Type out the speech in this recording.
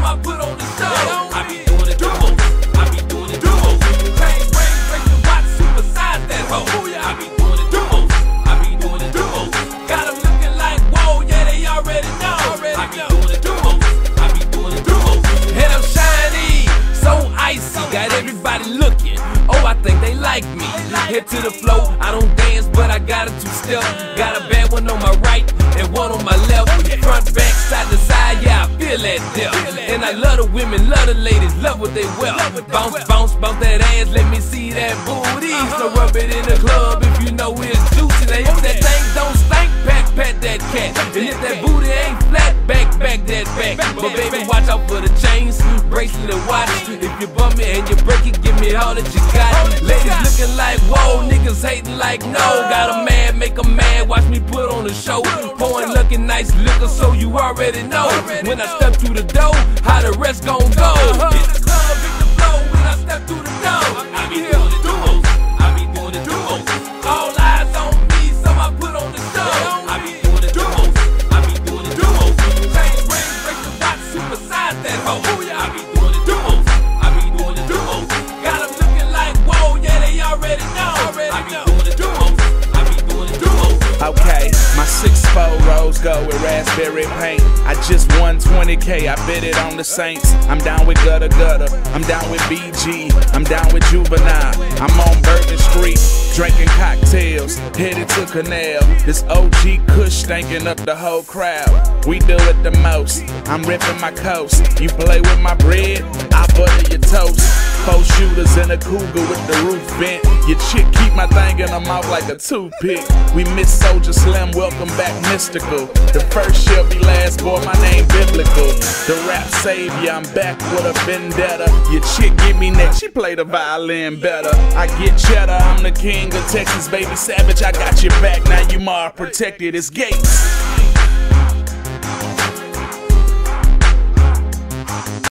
I put on the show. I be doing it the most. I be doing it the most. Chain ring, break the watch, supersize that hoe. I be doing it the most. I be doing it the most. Got them looking like, whoa, yeah, they already know. I be doing it the most. I be doing it the most. And I'm shiny, so icy, got everybody looking. Oh, I think they like me. Head to the flow, I don't dance, but I got a two-step. Got a bad one on my right and one on my left. Front, back, side to side, yeah, I feel that depth. And I love the women, love the ladies, love what they wear. Bounce, bounce, bounce that ass, let me see that booty. So rub it in the club if you know it's juicy. Now if that thing don't stink, pat that cat. And if that booty ain't flat, back that back. But baby, watch out for the chains, bracelet, and watch. If you bump me and you break it, give me all that you got. Ladies looking like, whoa, niggas hating like, no. Got a mad, make a mad, watch me put on a show. Pouring looking nice liquor, so you already know. When I step through the door, how the rest gon' go. Hit the club, hit the flow, when I step through the door. I be doing it the most, I be doing it the most. All eyes on me, so I put on the show. I be doing it the most, I be doing it the most. Chain ring, break the watch, supersize that hoe. I be doing it the most, I be doing it the most. Got them looking like, whoa, yeah, they already know. I be doing it the most, I be doing it the most. Okay, my 6'4" rose gold with raspberry paint. I just won 20K, I bet it on the Saints. I'm down with Gutter Gutter, I'm down with BG, I'm down with Juvenile. I'm on Bourbon Street, drinking cocktails, headed to Canal. This OG Kush stinking up the whole crowd. We do it the most, I'm ripping my coast. You play with my bread, I butter your toast. 4 shooters and a cougar with the roof bent. Your chick keep my thing in her mouth like a toothpick. We miss Soldier Slim, welcome back Mystical. The first shall be last, boy, my name biblical. The rap savior, I'm back with a vendetta. Your chick give me neck, she play the violin better. I get cheddar, I'm the king of Texas, baby savage, I got your back. Now you more protected, it's Gates.